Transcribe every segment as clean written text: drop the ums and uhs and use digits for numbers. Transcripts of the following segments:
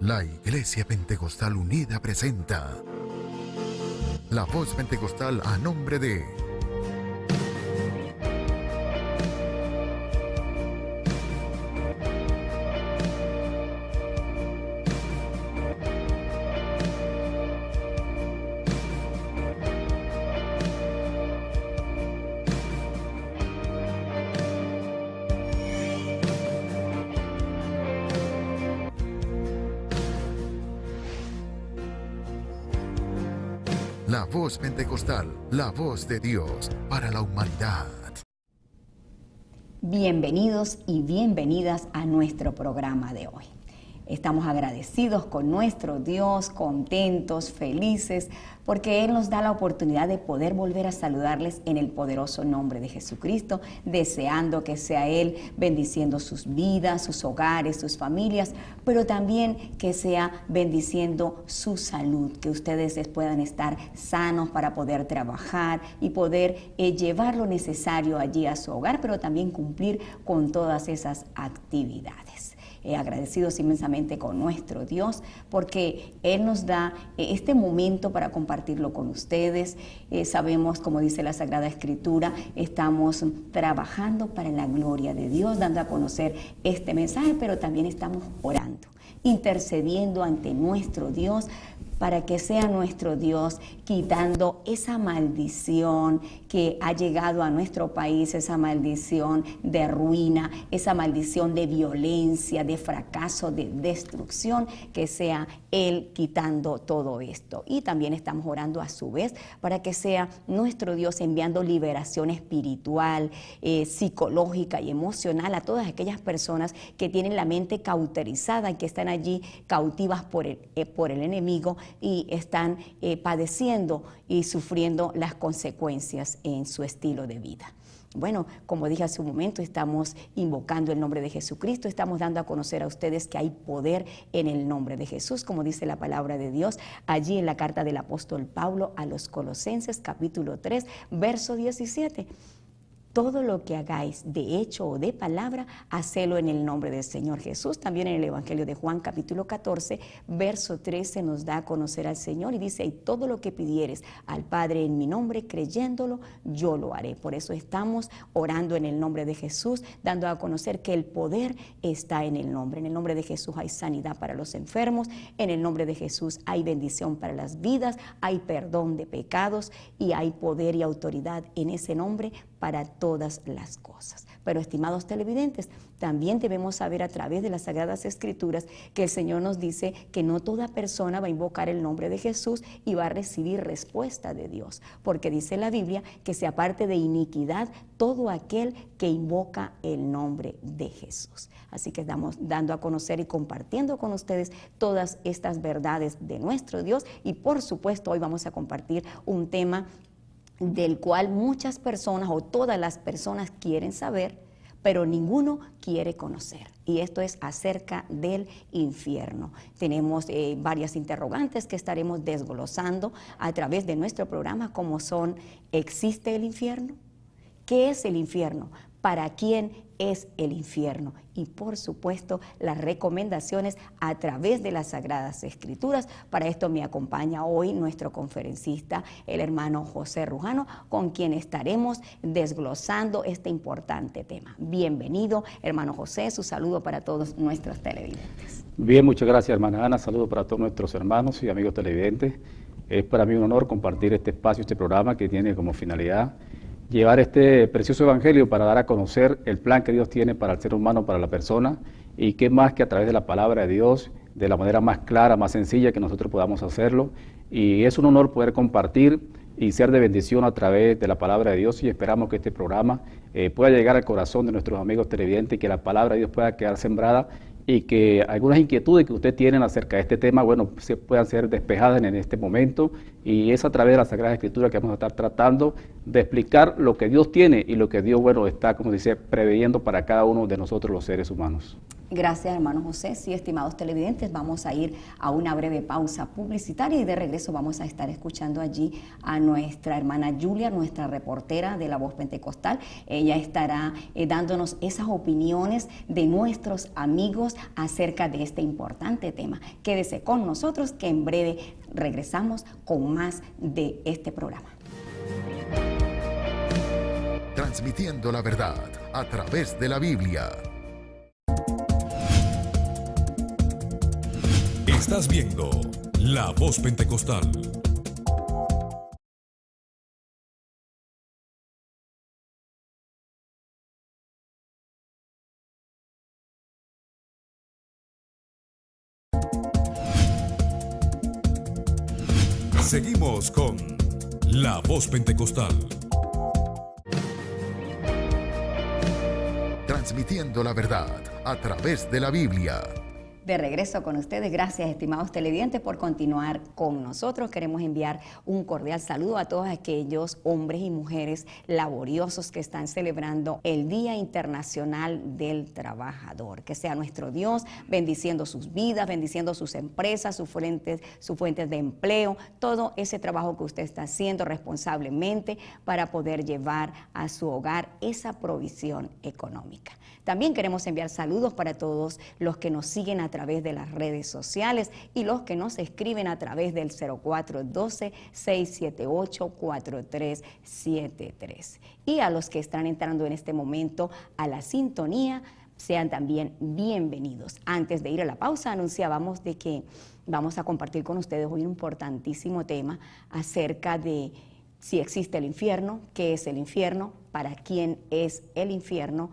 La Iglesia Pentecostal Unida presenta La Voz Pentecostal a nombre de La Voz Pentecostal, la voz de Dios para la humanidad. Bienvenidos y bienvenidas a nuestro programa de hoy. Estamos agradecidos con nuestro Dios, contentos, felices, porque Él nos da la oportunidad de poder volver a saludarles en el poderoso nombre de Jesucristo, deseando que sea Él bendiciendo sus vidas, sus hogares, sus familias, pero también que sea bendiciendo su salud, que ustedes puedan estar sanos para poder trabajar y poder llevar lo necesario allí a su hogar, pero también cumplir con todas esas actividades. Agradecidos inmensamente con nuestro Dios porque Él nos da este momento para compartirlo con ustedes. Sabemos, como dice la Sagrada Escritura, estamos trabajando para la gloria de Dios, dando a conocer este mensaje, pero también estamos orando, intercediendo ante nuestro Dios para que sea nuestro Dios quitando esa maldición que ha llegado a nuestro país, esa maldición de ruina, esa maldición de violencia, de fracaso, de destrucción, que sea Él quitando todo esto. Y también estamos orando a su vez para que sea nuestro Dios enviando liberación espiritual, psicológica y emocional a todas aquellas personas que tienen la mente cauterizada y que están allí cautivas por el enemigo y están padeciendo y sufriendo las consecuencias en su estilo de vida. Bueno, como dije hace un momento, estamos invocando el nombre de Jesucristo, estamos dando a conocer a ustedes que hay poder en el nombre de Jesús, como dice la palabra de Dios, allí en la carta del apóstol Pablo a los Colosenses, capítulo 3, verso 17. Todo lo que hagáis de hecho o de palabra, hacelo en el nombre del Señor Jesús. También en el Evangelio de Juan, capítulo 14, verso 13, nos da a conocer al Señor y dice, y todo lo que pidieres al Padre en mi nombre, creyéndolo, yo lo haré. Por eso estamos orando en el nombre de Jesús, dando a conocer que el poder está en el nombre. En el nombre de Jesús hay sanidad para los enfermos, en el nombre de Jesús hay bendición para las vidas, hay perdón de pecados y hay poder y autoridad en ese nombre para todas las cosas. Pero estimados televidentes, también debemos saber a través de las Sagradas Escrituras que el Señor nos dice que no toda persona va a invocar el nombre de Jesús y va a recibir respuesta de Dios, porque dice la Biblia que se aparte de iniquidad todo aquel que invoca el nombre de Jesús. Así que estamos dando a conocer y compartiendo con ustedes todas estas verdades de nuestro Dios y por supuesto hoy vamos a compartir un tema del cual muchas personas o todas las personas quieren saber, pero ninguno quiere conocer. Y esto es acerca del infierno. Tenemos varias interrogantes que estaremos desglosando a través de nuestro programa, como son, ¿existe el infierno? ¿Qué es el infierno? ¿Para quién es el infierno? Y por supuesto las recomendaciones a través de las Sagradas Escrituras. Para esto me acompaña hoy nuestro conferencista, el hermano José Rujano, con quien estaremos desglosando este importante tema. Bienvenido, hermano José, su saludo para todos nuestros televidentes. Bien, muchas gracias, hermana Ana, saludo para todos nuestros hermanos y amigos televidentes. Es para mí un honor compartir este espacio, este programa que tiene como finalidad llevar este precioso evangelio para dar a conocer el plan que Dios tiene para el ser humano, para la persona, y qué más que a través de la palabra de Dios, de la manera más clara, más sencilla que nosotros podamos hacerlo. Y es un honor poder compartir y ser de bendición a través de la palabra de Dios, y esperamos que este programa pueda llegar al corazón de nuestros amigos televidentes y que la palabra de Dios pueda quedar sembrada y que algunas inquietudes que usted tienen acerca de este tema, bueno, se puedan ser despejadas en este momento Y es a través de la Sagrada Escritura que vamos a estar tratando de explicar lo que Dios tiene y lo que Dios, bueno, está, como dice, preveyendo para cada uno de nosotros los seres humanos. Gracias, hermano José. Sí, estimados televidentes, vamos a ir a una breve pausa publicitaria y de regreso vamos a estar escuchando allí a nuestra hermana Julia, nuestra reportera de La Voz Pentecostal. Ella estará dándonos esas opiniones de nuestros amigos acerca de este importante tema. Quédese con nosotros que en breve regresamos con más de este programa. Transmitiendo la verdad a través de la Biblia. Estás viendo La Voz Pentecostal. Seguimos con La Voz Pentecostal. Transmitiendo la verdad a través de la Biblia. De regreso con ustedes, gracias estimados televidentes por continuar con nosotros. Queremos enviar un cordial saludo a todos aquellos hombres y mujeres laboriosos que están celebrando el Día Internacional del Trabajador. Que sea nuestro Dios bendiciendo sus vidas, bendiciendo sus empresas, sus fuentes de empleo, todo ese trabajo que usted está haciendo responsablemente para poder llevar a su hogar esa provisión económica. También queremos enviar saludos para todos los que nos siguen a través de las redes sociales y los que nos escriben a través del 0412-678-4373. Y a los que están entrando en este momento a la sintonía, sean también bienvenidos. Antes de ir a la pausa, anunciábamos de que vamos a compartir con ustedes hoy un importantísimo tema acerca de si existe el infierno, qué es el infierno, para quién es el infierno,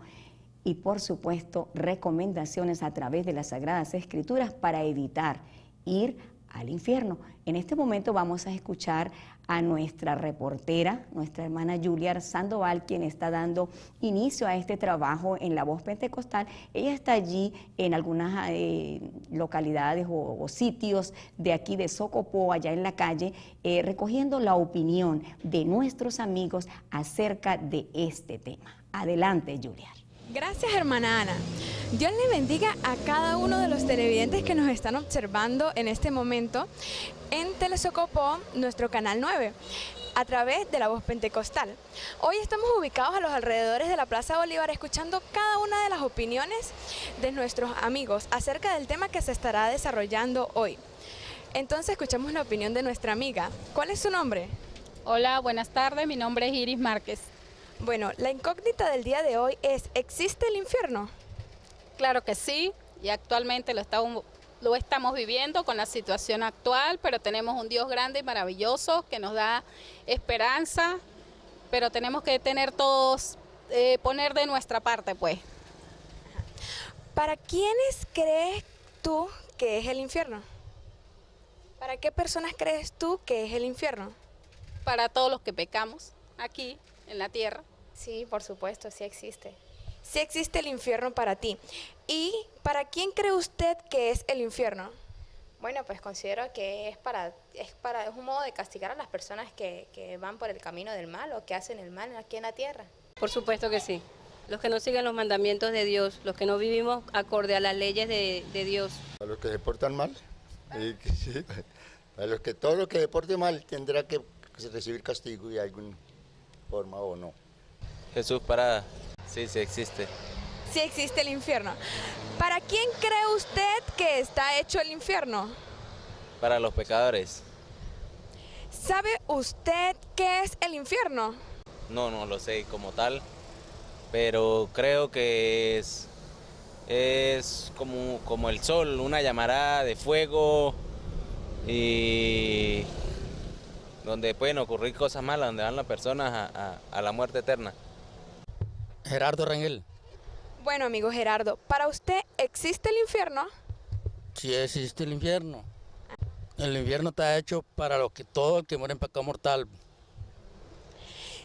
y por supuesto recomendaciones a través de las Sagradas Escrituras para evitar ir al infierno. En este momento vamos a escuchar a nuestra reportera, nuestra hermana Julia Sandoval, quien está dando inicio a este trabajo en La Voz Pentecostal. Ella está allí en algunas localidades o sitios de aquí de Socopó, allá en la calle, recogiendo la opinión de nuestros amigos acerca de este tema. Adelante, Julia. Gracias, hermana Ana. Dios le bendiga a cada uno de los televidentes que nos están observando en este momento en Telesocopó, nuestro canal 9, a través de La Voz Pentecostal. Hoy estamos ubicados a los alrededores de la Plaza Bolívar escuchando cada una de las opiniones de nuestros amigos acerca del tema que se estará desarrollando hoy. Entonces escuchamos la opinión de nuestra amiga. ¿Cuál es su nombre? Hola, buenas tardes, mi nombre es Iris Márquez. Bueno, la incógnita del día de hoy es, ¿existe el infierno? Claro que sí, y actualmente lo estamos viviendo con la situación actual, pero tenemos un Dios grande y maravilloso que nos da esperanza, pero tenemos que tener todos, poner de nuestra parte, pues. ¿Para quiénes crees tú que es el infierno? ¿Para qué personas crees tú que es el infierno? Para todos los que pecamos aquí en la tierra. Sí, por supuesto, sí existe. Sí existe el infierno para ti. ¿Y para quién cree usted que es el infierno? Bueno, pues considero que es un modo de castigar a las personas que van por el camino del mal o que hacen el mal aquí en la tierra. Por supuesto que sí. Los que no siguen los mandamientos de Dios, los que no vivimos acorde a las leyes de Dios. A los que se portan mal, sí. Todo lo que se porte mal tendrá que recibir castigo de alguna forma o no. Jesús Parada, sí, sí existe. Sí existe el infierno. ¿Para quién cree usted que está hecho el infierno? Para los pecadores. ¿Sabe usted qué es el infierno? No lo sé como tal, pero creo que es como el sol, una llamarada de fuego y donde pueden ocurrir cosas malas, donde van las personas a la muerte eterna. Gerardo Rangel. Bueno, amigo Gerardo, ¿para usted existe el infierno? Sí existe el infierno. El infierno está hecho para todo el que muere en pecado mortal.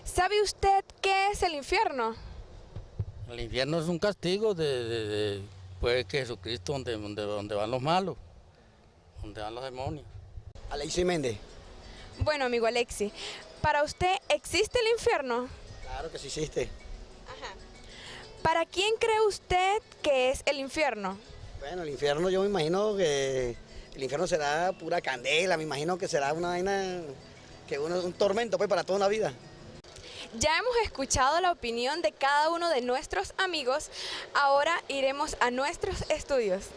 ¿Sabe usted qué es el infierno? El infierno es un castigo pues, que Jesucristo, donde van los malos, donde van los demonios. Alexis Méndez. Bueno, amigo Alexi, ¿para usted existe el infierno? Claro que sí existe. Ajá. ¿Para quién cree usted que es el infierno? Bueno, el infierno yo me imagino que el infierno será pura candela, me imagino que será una vaina, un tormento pues para toda una vida. Ya hemos escuchado la opinión de cada uno de nuestros amigos, ahora iremos a nuestros estudios.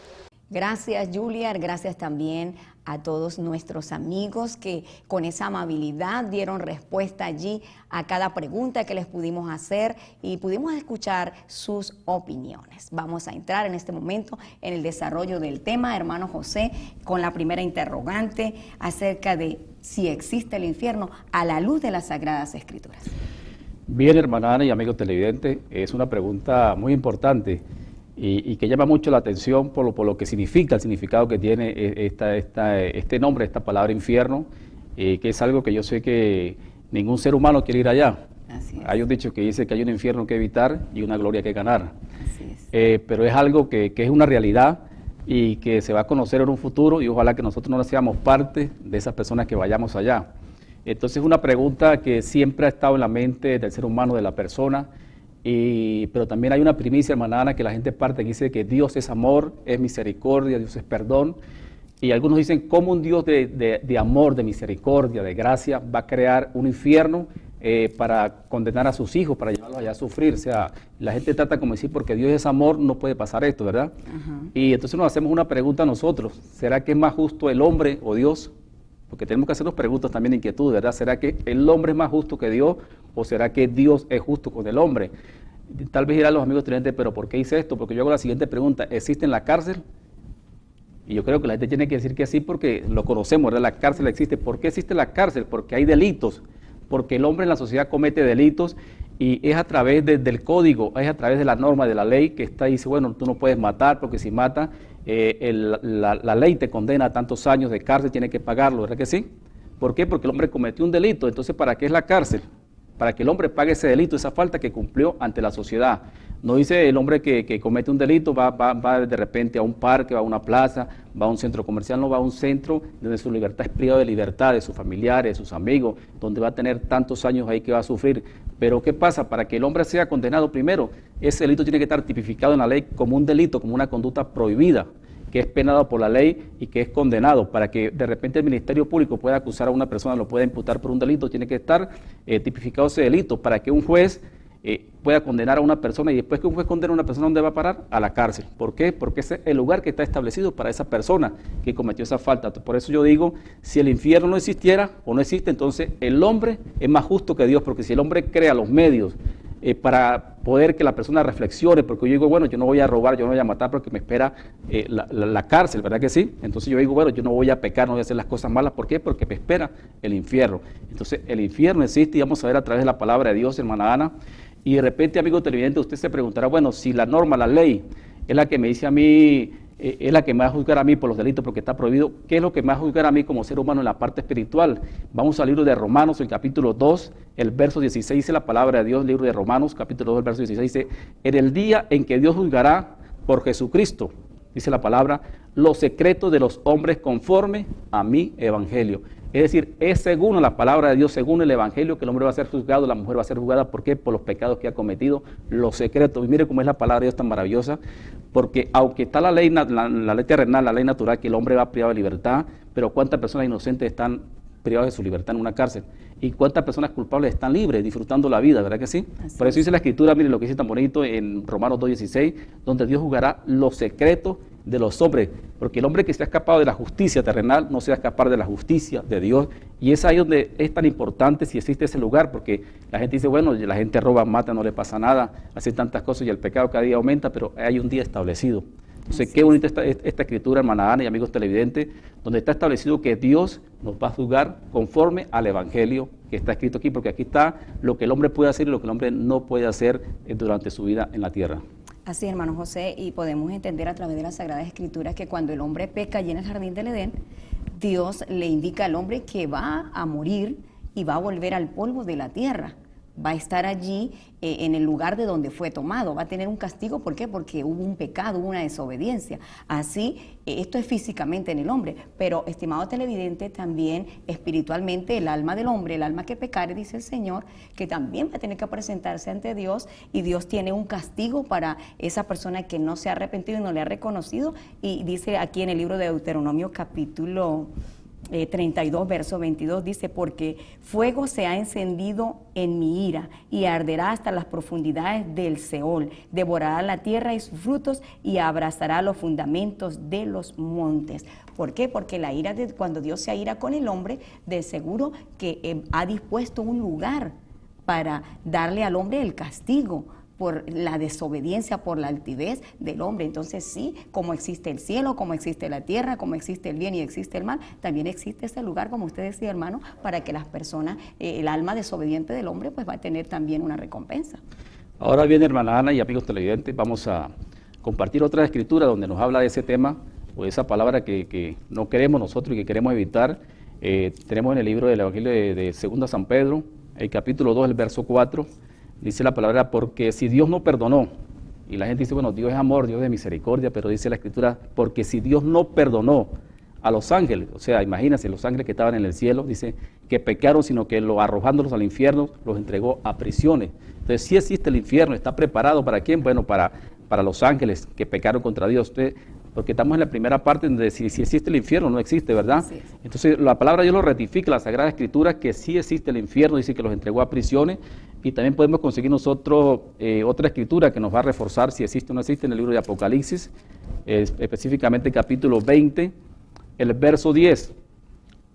Gracias, Julia, gracias también a todos nuestros amigos que con esa amabilidad dieron respuesta allí a cada pregunta que les pudimos hacer y pudimos escuchar sus opiniones. Vamos a entrar en este momento en el desarrollo del tema, hermano José, con la primera interrogante acerca de si existe el infierno a la luz de las Sagradas Escrituras. Bien, hermana Ana y amigos televidentes, es una pregunta muy importante y que llama mucho la atención por lo que significa, el significado que tiene este nombre, esta palabra infierno, que es algo que yo sé que ningún ser humano quiere ir allá. Así es. Hay un dicho que dice que hay un infierno que evitar y una gloria que ganar. Así es. Pero es algo que es una realidad y que se va a conocer en un futuro y ojalá que nosotros no seamos parte de esas personas que vayamos allá. Entonces es una pregunta que siempre ha estado en la mente del ser humano, de la persona, pero también hay una primicia, hermana Ana, que la gente parte que dice que Dios es amor, es misericordia, Dios es perdón, y algunos dicen cómo un Dios de amor, de misericordia, de gracia, va a crear un infierno para condenar a sus hijos, para llevarlos allá a sufrir. O sea, la gente trata como decir, porque Dios es amor, no puede pasar esto, ¿verdad? Uh-huh. Y entonces nos hacemos una pregunta nosotros, ¿será que es más justo el hombre o Dios? Porque tenemos que hacernos preguntas también de inquietud, ¿verdad? ¿Será que el hombre es más justo que Dios o será que Dios es justo con el hombre? Tal vez dirán los amigos estudiantes, pero ¿por qué hice esto? Porque yo hago la siguiente pregunta, ¿existe en la cárcel? Y yo creo que la gente tiene que decir que sí porque lo conocemos, ¿verdad? La cárcel existe. ¿Por qué existe la cárcel? Porque hay delitos, porque el hombre en la sociedad comete delitos y es a través del código, es a través de la norma, de la ley que está y dice, bueno, tú no puedes matar porque si mata, la ley te condena a tantos años de cárcel, tiene que pagarlo, ¿verdad que sí? ¿Por qué? Porque el hombre cometió un delito, entonces ¿para qué es la cárcel? Para que el hombre pague ese delito, esa falta que cumplió ante la sociedad. No dice el hombre que comete un delito, va de repente a un parque, va a una plaza, va a un centro comercial, no va a un centro donde su libertad es privada de libertad, de sus familiares, de sus amigos, donde va a tener tantos años ahí que va a sufrir. Pero ¿qué pasa? Para que el hombre sea condenado primero, ese delito tiene que estar tipificado en la ley como un delito, como una conducta prohibida, que es penado por la ley y que es condenado. Para que de repente el Ministerio Público pueda acusar a una persona, lo pueda imputar por un delito, tiene que estar tipificado ese delito para que un juez pueda condenar a una persona y después que un juez condena a una persona, ¿dónde va a parar? A la cárcel. ¿Por qué? Porque ese es el lugar que está establecido para esa persona que cometió esa falta. Por eso yo digo, si el infierno no existiera o no existe, entonces el hombre es más justo que Dios, porque si el hombre crea los medios para poder que la persona reflexione, porque yo digo, bueno, yo no voy a robar, yo no voy a matar porque me espera la cárcel, ¿verdad que sí? Entonces yo digo, bueno, yo no voy a pecar, no voy a hacer las cosas malas, ¿por qué? Porque me espera el infierno. Entonces el infierno existe y vamos a ver a través de la palabra de Dios, hermana Ana, y de repente, amigo televidente, usted se preguntará, bueno, si la norma, la ley, es la que me dice a mí, es la que me va a juzgar a mí por los delitos porque está prohibido, ¿qué es lo que me va a juzgar a mí como ser humano en la parte espiritual? Vamos al libro de Romanos, el capítulo 2, el verso 16, dice la palabra de Dios, libro de Romanos, capítulo 2, el verso 16, dice, en el día en que Dios juzgará por Jesucristo, dice la palabra, los secretos de los hombres conforme a mi evangelio. Es decir, es según la palabra de Dios, según el evangelio, que el hombre va a ser juzgado, la mujer va a ser juzgada. ¿Por qué? Por los pecados que ha cometido, los secretos. Y mire cómo es la palabra de Dios tan maravillosa, porque aunque está la ley terrenal, la ley natural, que el hombre va privado de libertad, pero ¿cuántas personas inocentes están privadas de su libertad en una cárcel? ¿Y cuántas personas culpables están libres, disfrutando la vida? ¿Verdad que sí? Así Por eso dice la Escritura, mire lo que dice tan bonito en Romanos 2:16, donde Dios juzgará los secretos de los hombres, porque el hombre que se ha escapado de la justicia terrenal no se va a escapar de la justicia de Dios, y es ahí donde es tan importante si existe ese lugar, porque la gente dice, bueno, la gente roba, mata, no le pasa nada, hace tantas cosas y el pecado cada día aumenta, pero hay un día establecido. Entonces, qué bonita esta escritura, hermana Ana y amigos televidentes, donde está establecido que Dios nos va a juzgar conforme al evangelio que está escrito aquí, porque aquí está lo que el hombre puede hacer y lo que el hombre no puede hacer durante su vida en la tierra. Así, hermano José, y podemos entender a través de las Sagradas Escrituras que cuando el hombre peca allí en el jardín del Edén, Dios le indica al hombre que va a morir y va a volver al polvo de la tierra. va a estar allí en el lugar de donde fue tomado, va a tener un castigo. ¿Por qué? Porque hubo un pecado, hubo una desobediencia. Así, esto es físicamente en el hombre, pero estimado televidente, también espiritualmente el alma del hombre, el alma que pecare, dice el Señor, que también va a tener que presentarse ante Dios, y Dios tiene un castigo para esa persona que no se ha arrepentido y no le ha reconocido. Y dice aquí en el libro de Deuteronomio capítulo 32, verso 22, dice: porque fuego se ha encendido en mi ira y arderá hasta las profundidades del Seol, devorará la tierra y sus frutos y abrazará los fundamentos de los montes. ¿Por qué? Porque la ira cuando Dios se aira con el hombre, de seguro que ha dispuesto un lugar para darle al hombre el castigo por la desobediencia, por la altivez del hombre. Entonces sí, como existe el cielo, como existe la tierra, como existe el bien y existe el mal, también existe ese lugar, como usted decía, hermano, para que las personas, el alma desobediente del hombre, pues va a tener también una recompensa. Ahora bien, hermana Ana y amigos televidentes, vamos a compartir otra escritura donde nos habla de ese tema, o de esa palabra que no queremos nosotros y que queremos evitar. Tenemos en el libro del Evangelio de 2 San Pedro, el capítulo 2, el verso 4, dice la palabra: porque si Dios no perdonó, y la gente dice, bueno, Dios es amor, Dios es misericordia, pero dice la escritura: porque si Dios no perdonó a los ángeles, o sea, imagínense, los ángeles que estaban en el cielo, dice que pecaron, sino que arrojándolos al infierno, los entregó a prisiones. Entonces, sí existe el infierno, ¿está preparado para quién? Bueno, para los ángeles que pecaron contra Dios. Porque estamos en la primera parte donde si existe el infierno, no existe, ¿verdad? Sí. Entonces, la palabra de Dios lo ratifica, la Sagrada Escritura, que sí existe el infierno, dice que los entregó a prisiones, y también podemos conseguir nosotros otra escritura que nos va a reforzar si existe o no existe en el libro de Apocalipsis, específicamente capítulo 20, el verso 10,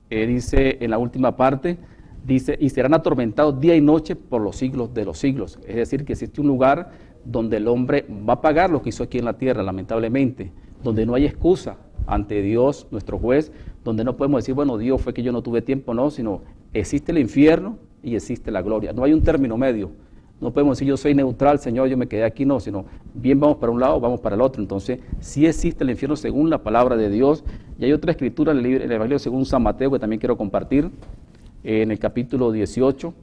dice en la última parte, dice: y serán atormentados día y noche por los siglos de los siglos. Es decir, que existe un lugar donde el hombre va a pagar lo que hizo aquí en la tierra, lamentablemente, donde no hay excusa ante Dios, nuestro juez, donde no podemos decir, bueno, Dios fue que yo no tuve tiempo, no, sino existe el infierno y existe la gloria. No hay un término medio. No podemos decir, yo soy neutral, Señor, yo me quedé aquí, no, sino bien vamos para un lado, vamos para el otro. Entonces, sí existe el infierno según la palabra de Dios. Y hay otra escritura en el Evangelio según San Mateo que también quiero compartir, en el capítulo 18.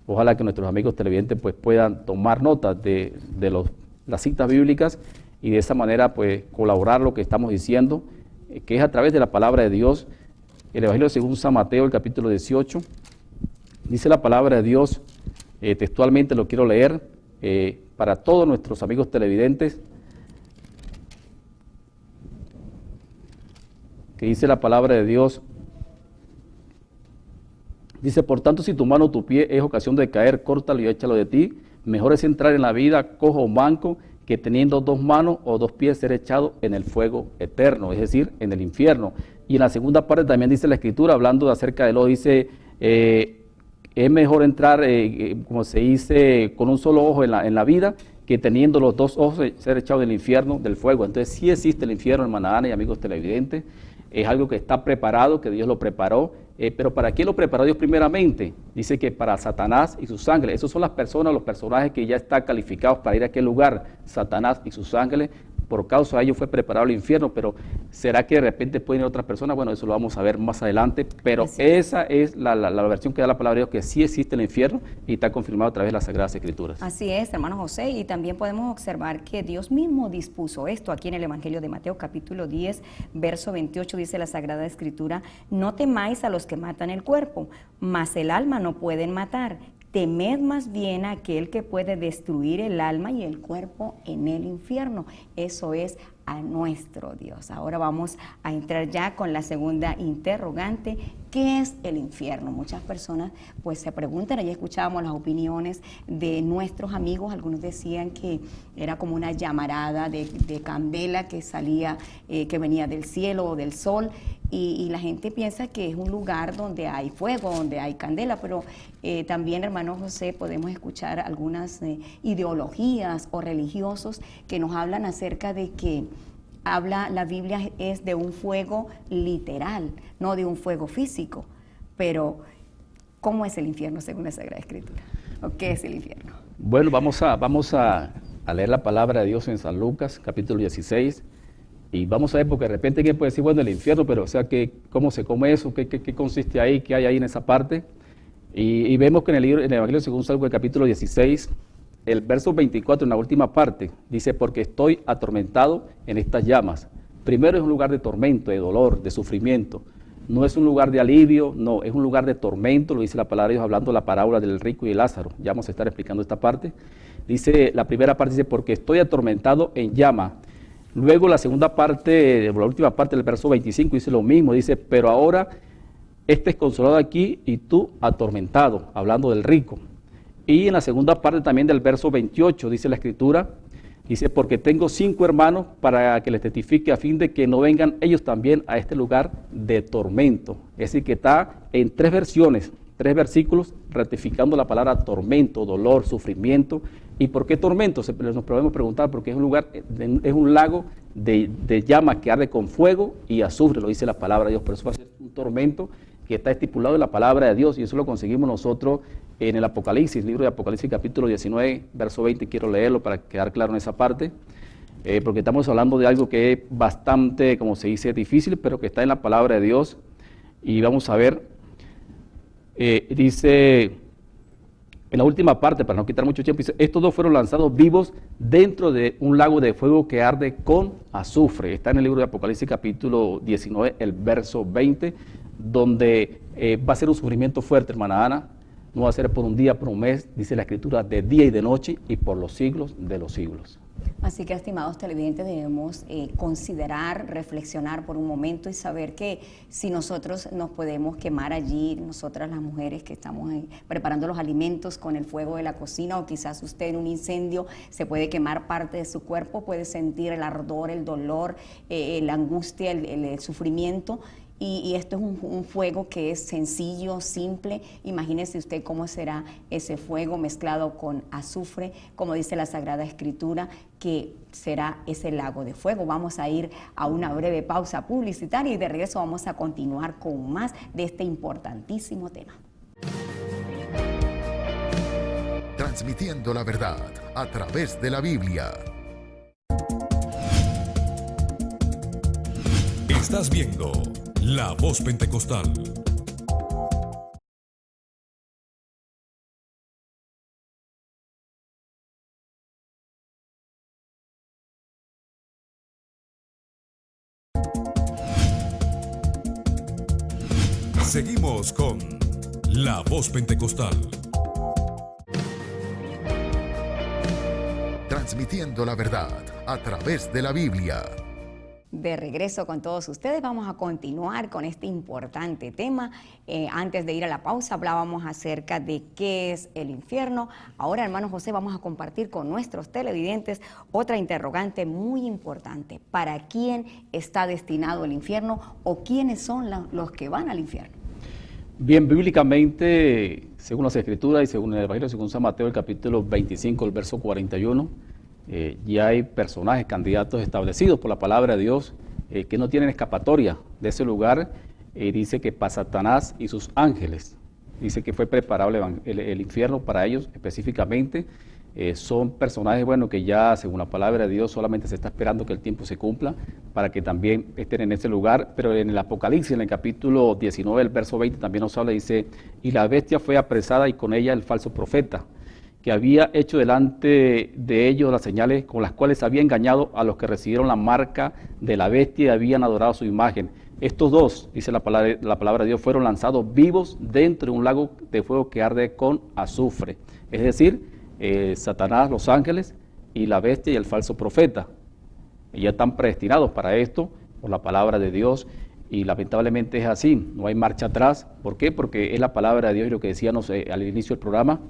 Ojalá que nuestros amigos televidentes pues puedan tomar nota de las citas bíblicas y de esa manera pues colaborar lo que estamos diciendo, que es a través de la palabra de Dios. El Evangelio según San Mateo, el capítulo 18, dice la palabra de Dios, textualmente lo quiero leer para todos nuestros amigos televidentes, que dice la palabra de Dios. Dice: por tanto, si tu mano o tu pie es ocasión de caer, córtalo y échalo de ti. Mejor es entrar en la vida cojo o manco, que teniendo 2 manos o 2 pies ser echado en el fuego eterno, es decir, en el infierno. Y en la segunda parte también dice la Escritura, hablando acerca de lo, dice, es mejor entrar, como se dice, con un solo ojo en la vida, que teniendo los 2 ojos ser echado del infierno, del fuego. Entonces sí existe el infierno, hermana Ana y amigos televidentes. Es algo que está preparado, que Dios lo preparó. Pero ¿para quién lo preparó Dios primeramente? Dice que para Satanás y sus ángeles. Esos son las personas, los personajes que ya están calificados para ir a aquel lugar. Satanás y sus ángeles. Por causa de ellos fue preparado el infierno, pero ¿será que de repente pueden ir otras personas? Bueno, eso lo vamos a ver más adelante, pero esa es la versión que da la palabra de Dios, que sí existe el infierno y está confirmado a través de las Sagradas Escrituras. Así es, hermano José, y también podemos observar que Dios mismo dispuso esto aquí en el Evangelio de Mateo, capítulo 10, verso 28, dice la Sagrada Escritura: no temáis a los que matan el cuerpo, mas el alma no pueden matar. Temed más bien a aquel que puede destruir el alma y el cuerpo en el infierno. Eso es a nuestro Dios. Ahora vamos a entrar ya con la segunda interrogante. ¿Qué es el infierno? Muchas personas pues se preguntan, ayer escuchábamos las opiniones de nuestros amigos, algunos decían que era como una llamarada de candela que salía, que venía del cielo o del sol, y la gente piensa que es un lugar donde hay fuego, donde hay candela, pero también, hermano José, podemos escuchar algunas ideologías o religiosos que nos hablan acerca de que la Biblia es de un fuego literal, no de un fuego físico. Pero, ¿cómo es el infierno según la Sagrada Escritura? ¿O qué es el infierno? Bueno, vamos a leer la palabra de Dios en San Lucas, capítulo 16, y vamos a ver, porque de repente alguien puede decir, bueno, el infierno, pero o sea, ¿cómo se come eso? ¿Qué consiste ahí? ¿Qué hay ahí en esa parte? Y vemos que en el Evangelio según San Lucas, el capítulo 16, el verso 24, en la última parte, dice, porque estoy atormentado en estas llamas. Primero es un lugar de tormento, de dolor, de sufrimiento. No es un lugar de alivio, no, es un lugar de tormento, lo dice la palabra de Dios hablando la parábola del rico y de Lázaro. Ya vamos a estar explicando esta parte. Dice, la primera parte dice, porque estoy atormentado en llama. Luego la segunda parte, la última parte del verso 25 dice lo mismo, dice, pero ahora este es consolado aquí y tú atormentado, hablando del rico. Y en la segunda parte también del verso 28 dice la Escritura, dice, porque tengo 5 hermanos para que les testifique a fin de que no vengan ellos también a este lugar de tormento. Es decir, que está en 3 versiones, 3 versículos, ratificando la palabra tormento, dolor, sufrimiento. ¿Y por qué tormento? Nos podemos preguntar, porque es un lugar, es un lago de llama que arde con fuego y azufre, lo dice la palabra de Dios. Por eso va a ser un tormento que está estipulado en la palabra de Dios, y eso lo conseguimos nosotros en el Apocalipsis, libro de Apocalipsis capítulo 19, verso 20, quiero leerlo para quedar claro en esa parte, porque estamos hablando de algo que es bastante, como se dice, difícil, pero que está en la palabra de Dios, y vamos a ver, dice, en la última parte, para no quitar mucho tiempo, dice, estos 2 fueron lanzados vivos dentro de un lago de fuego que arde con azufre. Está en el libro de Apocalipsis capítulo 19, el verso 20, donde va a ser un sufrimiento fuerte, hermana Ana. No va a ser por un día, por un mes, dice la Escritura, de día y de noche y por los siglos de los siglos. Así que, estimados televidentes, debemos considerar, reflexionar por un momento y saber que si nosotros nos podemos quemar allí, nosotras las mujeres que estamos preparando los alimentos con el fuego de la cocina, o quizás usted en un incendio se puede quemar parte de su cuerpo, puede sentir el ardor, el dolor, la angustia, el sufrimiento. Y esto es un fuego que es sencillo, simple. Imagínese usted cómo será ese fuego mezclado con azufre, como dice la Sagrada Escritura, que será ese lago de fuego. Vamos a ir a una breve pausa publicitaria y de regreso vamos a continuar con más de este importantísimo tema. Transmitiendo la verdad a través de la Biblia. Estás viendo La Voz Pentecostal. Seguimos con La Voz Pentecostal. Transmitiendo la verdad a través de la Biblia. De regreso con todos ustedes, vamos a continuar con este importante tema. Antes de ir a la pausa hablábamos acerca de qué es el infierno. Ahora, hermano José, vamos a compartir con nuestros televidentes otra interrogante muy importante. ¿Para quién está destinado el infierno o quiénes son los que van al infierno? Bien, bíblicamente, según las Escrituras y según el Evangelio, según San Mateo, el capítulo 25, el verso 41, ya hay personajes, candidatos establecidos por la palabra de Dios que no tienen escapatoria de ese lugar. Dice que para Satanás y sus ángeles, dice que fue preparado el infierno para ellos específicamente. Son personajes, bueno, que ya según la palabra de Dios solamente se está esperando que el tiempo se cumpla para que también estén en ese lugar. Pero en el Apocalipsis, en el capítulo 19, el verso 20 también nos habla, dice, y la bestia fue apresada y con ella el falso profeta, que había hecho delante de ellos las señales con las cuales había engañado a los que recibieron la marca de la bestia y habían adorado su imagen. Estos 2, dice la palabra de Dios, fueron lanzados vivos dentro de un lago de fuego que arde con azufre. Es decir, Satanás, los ángeles y la bestia y el falso profeta. Y ya están predestinados para esto por la palabra de Dios. Y lamentablemente es así, no hay marcha atrás. ¿Por qué? Porque es la palabra de Dios y lo que decíamos al inicio del programa.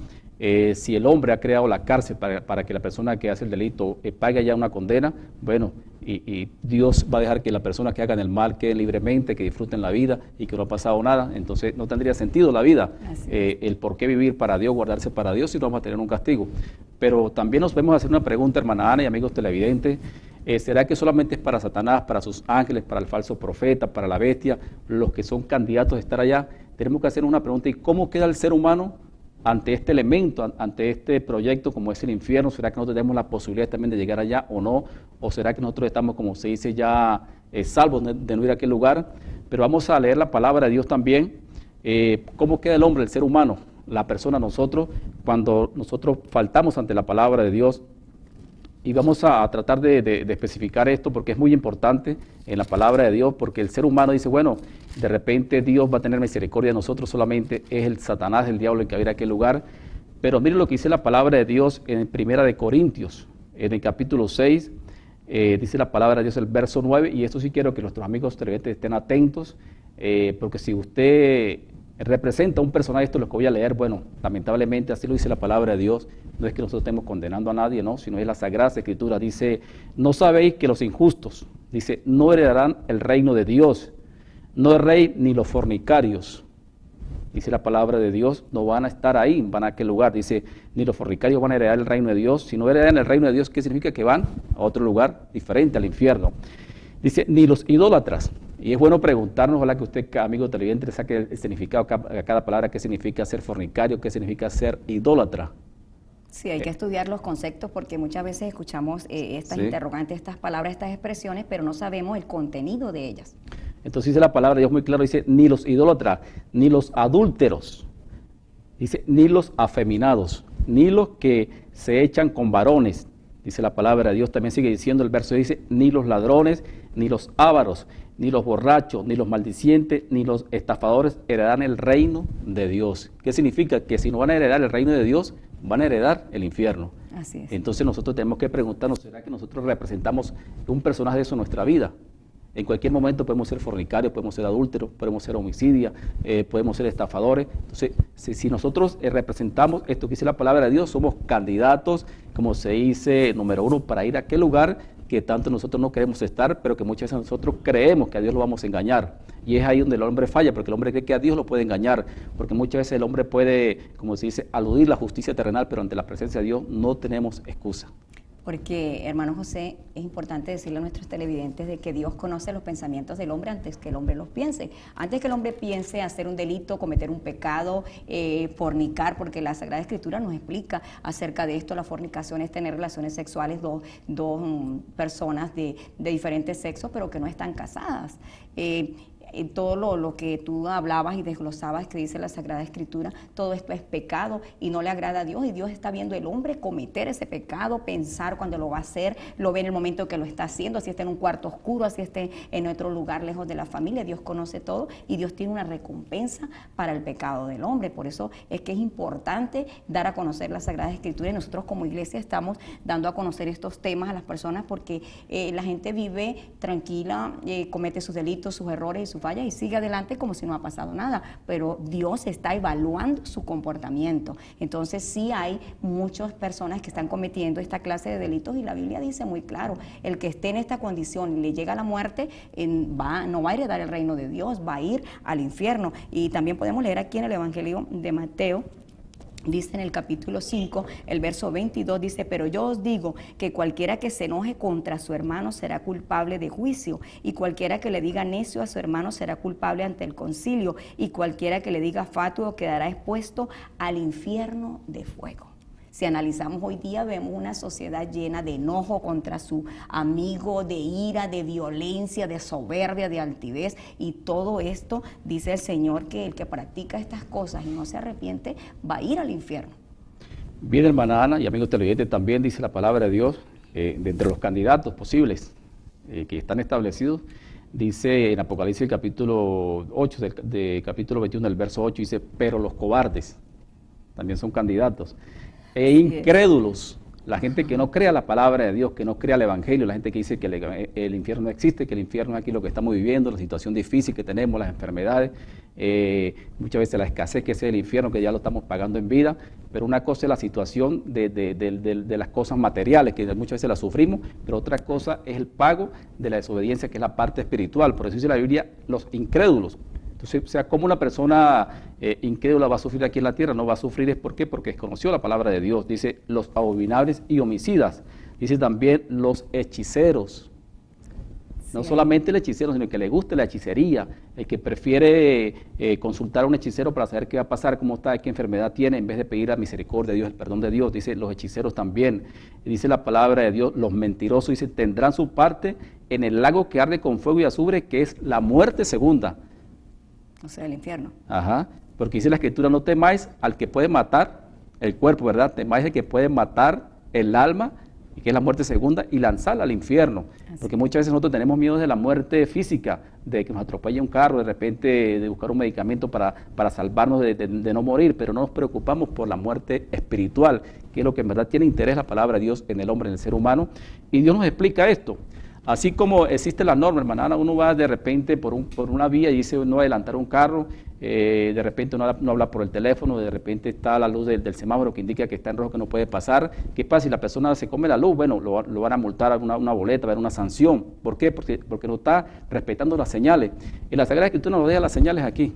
Si el hombre ha creado la cárcel para que la persona que hace el delito pague ya una condena, bueno, y Dios va a dejar que las personas que hagan el mal queden libremente, que disfruten la vida y que no ha pasado nada, entonces no tendría sentido la vida, el por qué vivir para Dios, guardarse para Dios si no vamos a tener un castigo. Pero también nos podemos hacer una pregunta, hermana Ana y amigos televidentes, ¿será que solamente es para Satanás, para sus ángeles, para el falso profeta, para la bestia, los que son candidatos a estar allá? Tenemos que hacer una pregunta, ¿y cómo queda el ser humano ante este elemento, ante este proyecto como es el infierno? ¿Será que nosotros tenemos la posibilidad también de llegar allá o no? ¿O será que nosotros estamos, como se dice ya, salvos de no ir a aquel lugar? Pero vamos a leer la palabra de Dios también. ¿Cómo queda el hombre, el ser humano, la persona, nosotros, cuando nosotros faltamos ante la palabra de Dios. Y vamos a tratar de especificar esto porque es muy importante en la palabra de Dios, porque el ser humano dice, bueno, de repente Dios va a tener misericordia de nosotros, solamente es el Satanás, el diablo el que va a ir a aquel lugar. Pero miren lo que dice la palabra de Dios en 1 de Corintios, en el capítulo 6, dice la palabra de Dios el verso 9, y esto sí quiero que nuestros amigos televidentes estén atentos, porque si usted representa un personaje, esto es lo que voy a leer, bueno, lamentablemente así lo dice la palabra de Dios, no es que nosotros estemos condenando a nadie, no, sino es la Sagrada Escritura, dice, no sabéis que los injustos, dice, no heredarán el reino de Dios, no el rey ni los fornicarios, dice la palabra de Dios, no van a estar ahí, van a aquel lugar, dice, ni los fornicarios van a heredar el reino de Dios, si no heredan el reino de Dios, ¿qué significa? Que van a otro lugar diferente, al infierno. Dice, ni los idólatras. Y es bueno preguntarnos, ojalá que usted, amigo televidente, le saque el significado a cada palabra, qué significa ser fornicario, qué significa ser idólatra. Sí, hay que estudiar los conceptos porque muchas veces escuchamos estas interrogantes, estas palabras, estas expresiones, pero no sabemos el contenido de ellas. Entonces dice la palabra de Dios muy claro, dice, ni los idólatras, ni los adúlteros, dice, ni los afeminados, ni los que se echan con varones, dice la palabra de Dios, también sigue diciendo el verso, dice, ni los ladrones, ni los ávaros, ni los borrachos, ni los maldicientes, ni los estafadores heredarán el reino de Dios. ¿Qué significa? Que si no van a heredar el reino de Dios, van a heredar el infierno. Así es. Entonces nosotros tenemos que preguntarnos, ¿será que nosotros representamos un personaje de eso en nuestra vida? En cualquier momento podemos ser fornicarios, podemos ser adúlteros, podemos ser homicidios, podemos ser estafadores. Entonces, si nosotros representamos esto que dice la palabra de Dios, somos candidatos, como se dice, número uno, para ir a aquel lugar que tanto nosotros no queremos estar, pero que muchas veces nosotros creemos que a Dios lo vamos a engañar. Y es ahí donde el hombre falla, porque el hombre cree que a Dios lo puede engañar, porque muchas veces el hombre puede, como se dice, aludir la justicia terrenal, pero ante la presencia de Dios no tenemos excusa. Porque, hermano José, es importante decirle a nuestros televidentes de que Dios conoce los pensamientos del hombre antes que el hombre los piense. Antes que el hombre piense hacer un delito, cometer un pecado, fornicar, porque la Sagrada Escritura nos explica acerca de esto. La fornicación es tener relaciones sexuales dos personas de diferentes sexos, pero que no están casadas. Todo lo que tú hablabas y desglosabas que dice la Sagrada Escritura, todo esto es pecado y no le agrada a Dios, y Dios está viendo el hombre cometer ese pecado, pensar cuando lo va a hacer, lo ve en el momento que lo está haciendo, así esté en un cuarto oscuro, así esté en otro lugar lejos de la familia. Dios conoce todo y Dios tiene una recompensa para el pecado del hombre. Por eso es que es importante dar a conocer la Sagrada Escritura, y nosotros como iglesia estamos dando a conocer estos temas a las personas, porque la gente vive tranquila, comete sus delitos, sus errores y sus fallas y sigue adelante como si no ha pasado nada, pero Dios está evaluando su comportamiento. Entonces sí hay muchas personas que están cometiendo esta clase de delitos, y la Biblia dice muy claro, el que esté en esta condición y le llega la muerte, no va a heredar el reino de Dios, va a ir al infierno. Y también podemos leer aquí en el Evangelio de Mateo, dice en el capítulo 5, el verso 22, dice, pero yo os digo que cualquiera que se enoje contra su hermano será culpable de juicio, y cualquiera que le diga necio a su hermano será culpable ante el concilio, y cualquiera que le diga fatuo quedará expuesto al infierno de fuego. Si analizamos hoy día, vemos una sociedad llena de enojo contra su amigo, de ira, de violencia, de soberbia, de altivez, y todo esto, dice el Señor, que el que practica estas cosas y no se arrepiente va a ir al infierno. Bien, hermana Ana y amigos televidentes, también dice la palabra de Dios, de entre los candidatos posibles que están establecidos, dice en Apocalipsis el capítulo 8, de capítulo 21, del verso 8, dice, pero los cobardes también son candidatos. E incrédulos, la gente que no crea la palabra de Dios, que no crea el Evangelio, la gente que dice que el infierno no existe, que el infierno es aquí lo que estamos viviendo, la situación difícil que tenemos, las enfermedades, muchas veces la escasez que es el infierno, que ya lo estamos pagando en vida, pero una cosa es la situación de las cosas materiales, que muchas veces las sufrimos, pero otra cosa es el pago de la desobediencia, que es la parte espiritual. Por eso dice la Biblia, los incrédulos. Entonces, o sea, como una persona incrédula va a sufrir aquí en la tierra, no va a sufrir, ¿por qué? Porque desconoció la palabra de Dios. Dice los abominables y homicidas, dice también los hechiceros. No solamente el hechicero, sino el que le guste la hechicería, el que prefiere consultar a un hechicero para saber qué va a pasar, cómo está, qué enfermedad tiene, en vez de pedir la misericordia de Dios, el perdón de Dios. Dice los hechiceros también. Dice la palabra de Dios, los mentirosos, dice, tendrán su parte en el lago que arde con fuego y azufre, que es la muerte segunda. O sea, el infierno. Ajá. Porque dice la Escritura, no temáis al que puede matar el cuerpo, ¿verdad? Temáis al que puede matar el alma, que es la muerte segunda, y lanzarla al infierno. Porque muchas veces nosotros tenemos miedo de la muerte física, de que nos atropelle un carro, de repente de buscar un medicamento para salvarnos de no morir, pero no nos preocupamos por la muerte espiritual, que es lo que en verdad tiene interés la palabra de Dios en el hombre, en el ser humano. Y Dios nos explica esto. Así como existe la norma, hermana Ana, uno va de repente por una vía y dice no adelantar un carro, de repente no habla por el teléfono, de repente está la luz del semáforo que indica que está en rojo, que no puede pasar. ¿Qué pasa si la persona se come la luz? Bueno, lo van a multar, una boleta, va a haber una sanción. ¿Por qué? Porque no está respetando las señales. En la Sagrada Escritura nos deja las señales aquí.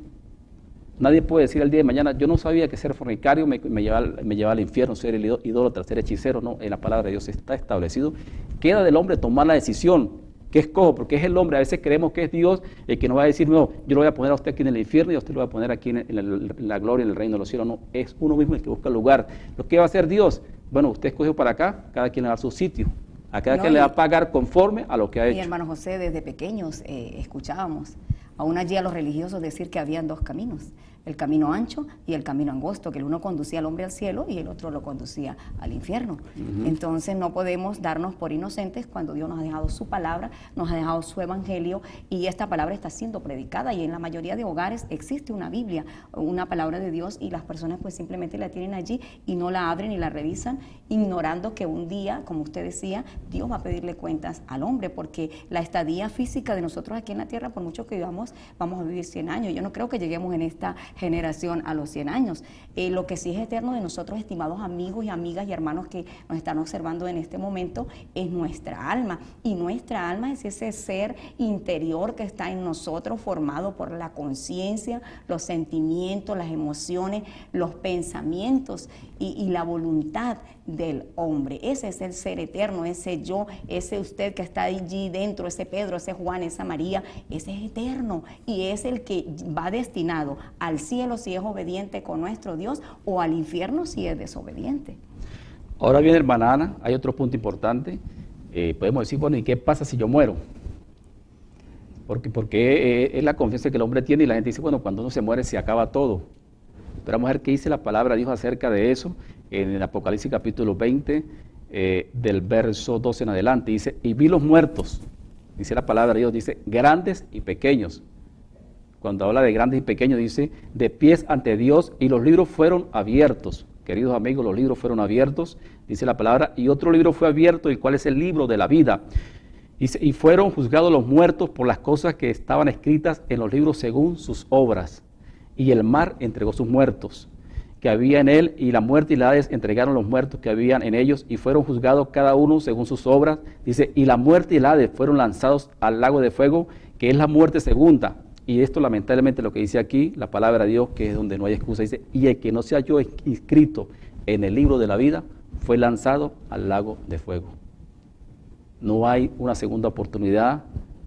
Nadie puede decir el día de mañana, yo no sabía que ser fornicario me llevaba al infierno, ser idólatra, ser hechicero. No, en la palabra de Dios está establecido. Queda del hombre tomar la decisión. ¿Qué escojo? Porque es el hombre, a veces creemos que es Dios el que nos va a decir, no, yo lo voy a poner a usted aquí en el infierno y a usted lo voy a poner aquí en la gloria, en el reino de los cielos. No, es uno mismo el que busca el lugar. ¿Lo que va a hacer Dios? Bueno, usted escogió para acá, cada quien le va a dar su sitio. A cada quien le va a pagar conforme a lo que ha hecho. Mi hermano José, desde pequeños escuchábamos aún allí a los religiosos decir que habían dos caminos, el camino ancho y el camino angosto, que el uno conducía al hombre al cielo y el otro lo conducía al infierno. Entonces no podemos darnos por inocentes cuando Dios nos ha dejado su palabra, nos ha dejado su evangelio, y esta palabra está siendo predicada, y en la mayoría de hogares existe una Biblia, una palabra de Dios, y las personas pues simplemente la tienen allí y no la abren y la revisan, ignorando que un día, como usted decía, Dios va a pedirle cuentas al hombre, porque la estadía física de nosotros aquí en la tierra, por mucho que vivamos, vamos a vivir 100 años. Yo no creo que lleguemos en esta generación a los 100 años. Lo que sí es eterno de nosotros, estimados amigos y amigas y hermanos que nos están observando en este momento, es nuestra alma. Y nuestra alma es ese ser interior que está en nosotros, formado por la conciencia, los sentimientos, las emociones, los pensamientos y la voluntad del hombre. Ese es el ser eterno, ese yo, ese usted que está allí dentro, ese Pedro, ese Juan, esa María, ese es eterno y es el que va destinado al cielo si es obediente con nuestro Dios, o al infierno si es desobediente. Ahora bien, hermana Ana, hay otro punto importante. Podemos decir, bueno, ¿y qué pasa si yo muero? Porque es la confianza que el hombre tiene, y la gente dice, bueno, cuando uno se muere se acaba todo. Pero vamos a ver qué dice la palabra de Dios acerca de eso en el Apocalipsis capítulo 20, del verso 12 en adelante. Dice, y vi los muertos, dice la palabra de Dios, dice, grandes y pequeños. Cuando habla de grandes y pequeños, dice, de pies ante Dios, y los libros fueron abiertos. Queridos amigos, los libros fueron abiertos, dice la palabra, y otro libro fue abierto, el cual es el libro de la vida. Dice, y fueron juzgados los muertos por las cosas que estaban escritas en los libros según sus obras. Y el mar entregó sus muertos que había en él, y la muerte y la Hades entregaron los muertos que habían en ellos, y fueron juzgados cada uno según sus obras. Dice, y la muerte y la Hades fueron lanzados al lago de fuego, que es la muerte segunda. Y esto lamentablemente lo que dice aquí, la palabra de Dios, que es donde no hay excusa, dice, y el que no se halló inscrito en el libro de la vida, fue lanzado al lago de fuego. No hay una segunda oportunidad,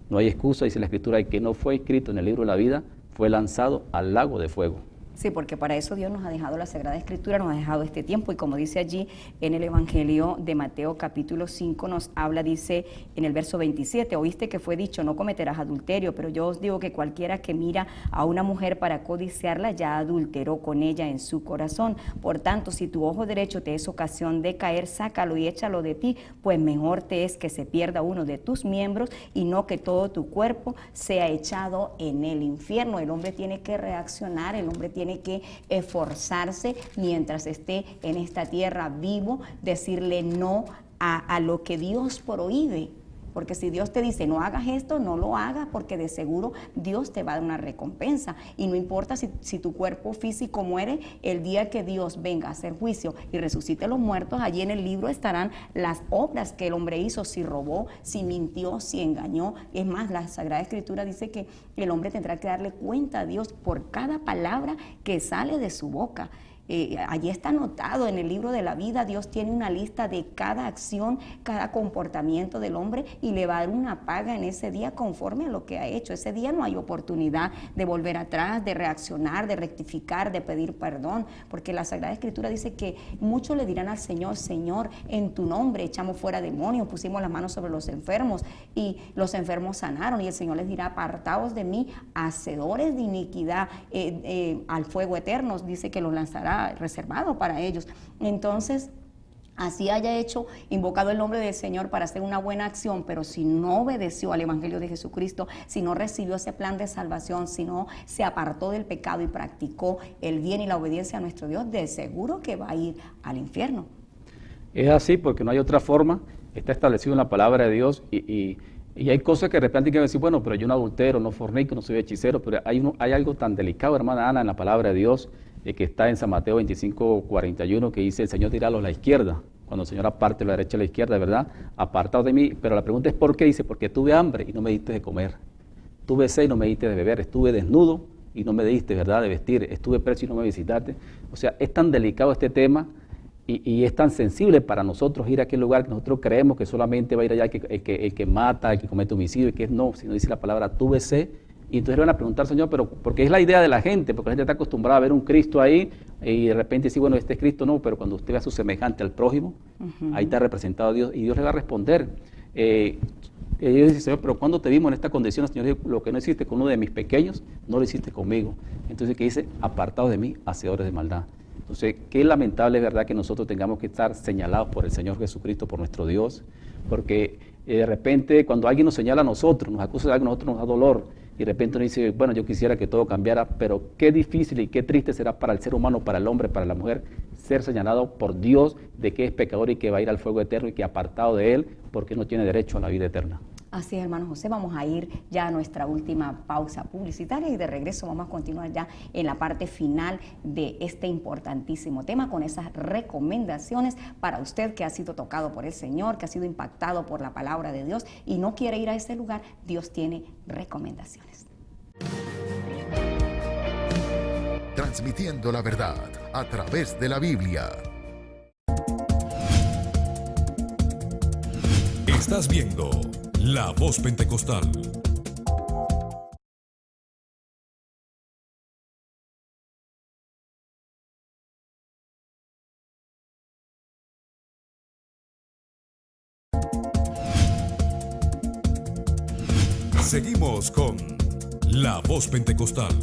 no hay excusa, dice la Escritura, el que no fue inscrito en el libro de la vida, fue lanzado al lago de fuego. Sí, porque para eso Dios nos ha dejado la Sagrada Escritura, nos ha dejado este tiempo, y como dice allí en el Evangelio de Mateo capítulo 5 nos habla, dice en el verso 27, oíste que fue dicho, no cometerás adulterio, pero yo os digo que cualquiera que mira a una mujer para codiciarla ya adulteró con ella en su corazón. Por tanto, si tu ojo derecho te es ocasión de caer, sácalo y échalo de ti, pues mejor te es que se pierda uno de tus miembros y no que todo tu cuerpo sea echado en el infierno. El hombre tiene que reaccionar, el hombre tiene que esforzarse mientras esté en esta tierra vivo, decirle no a lo que Dios prohíbe. Porque si Dios te dice no hagas esto, no lo hagas, porque de seguro Dios te va a dar una recompensa. Y no importa si tu cuerpo físico muere, el día que Dios venga a hacer juicio y resucite a los muertos, allí en el libro estarán las obras que el hombre hizo, si robó, si mintió, si engañó. Es más, la Sagrada Escritura dice que el hombre tendrá que darle cuenta a Dios por cada palabra que sale de su boca. allí está anotado en el libro de la vida. Dios tiene una lista de cada acción, cada comportamiento del hombre y le va a dar una paga en ese día conforme a lo que ha hecho. Ese día no hay oportunidad de volver atrás, de reaccionar, de rectificar, de pedir perdón, porque la Sagrada Escritura dice que muchos le dirán al Señor, Señor, en tu nombre echamos fuera demonios, pusimos las manos sobre los enfermos y los enfermos sanaron, y el Señor les dirá, apartaos de mí, hacedores de iniquidad, al fuego eterno, dice que los lanzará reservado para ellos. Entonces, así haya hecho, invocado el nombre del Señor para hacer una buena acción, pero si no obedeció al Evangelio de Jesucristo, si no recibió ese plan de salvación, si no se apartó del pecado y practicó el bien y la obediencia a nuestro Dios, de seguro que va a ir al infierno. Es así, porque no hay otra forma, está establecido en la palabra de Dios y hay cosas que de repente hay que decir, bueno, pero yo no adultero, no fornico, no soy hechicero, pero hay algo tan delicado, hermana Ana, en la palabra de Dios, que está en San Mateo 25:41, que dice, el Señor dirá a la izquierda, cuando el Señor aparte la derecha a la izquierda, ¿verdad? Apartados de mí, pero la pregunta es ¿por qué? Dice, porque tuve hambre y no me diste de comer, tuve sed y no me diste de beber, estuve desnudo y no me diste, ¿verdad?, de vestir, estuve preso y no me visitaste. O sea, es tan delicado este tema y es tan sensible para nosotros ir a aquel lugar que nosotros creemos que solamente va a ir allá el que mata, el que comete homicidio, y que no, sino dice la palabra, tuve sed. Y entonces le van a preguntar, Señor, pero porque es la idea de la gente, porque la gente está acostumbrada a ver un Cristo ahí y de repente decir, bueno, este es Cristo, no, pero cuando usted ve a su semejante al prójimo, ahí está representado Dios y Dios le va a responder. Ellos dicen, Señor, pero ¿cuándo te vimos en esta condición? Señor, lo que no hiciste con uno de mis pequeños, no lo hiciste conmigo. Entonces, ¿qué dice? Apartados de mí, hacedores de maldad. Entonces, qué lamentable, ¿verdad?, que nosotros tengamos que estar señalados por el Señor Jesucristo, por nuestro Dios, porque de repente cuando alguien nos señala a nosotros, nos acusa de algo, a nosotros nos da dolor, y de repente uno dice, bueno, yo quisiera que todo cambiara, pero qué difícil y qué triste será para el ser humano, para el hombre, para la mujer, ser señalado por Dios de que es pecador y que va a ir al fuego eterno y que apartado de Él, porque no tiene derecho a la vida eterna. Así es, hermano José, vamos a ir ya a nuestra última pausa publicitaria y de regreso vamos a continuar ya en la parte final de este importantísimo tema con esas recomendaciones para usted que ha sido tocado por el Señor, que ha sido impactado por la palabra de Dios y no quiere ir a ese lugar. Dios tiene recomendaciones. Transmitiendo la verdad a través de la Biblia. Estás viendo La Voz Pentecostal. Seguimos con La Voz Pentecostal.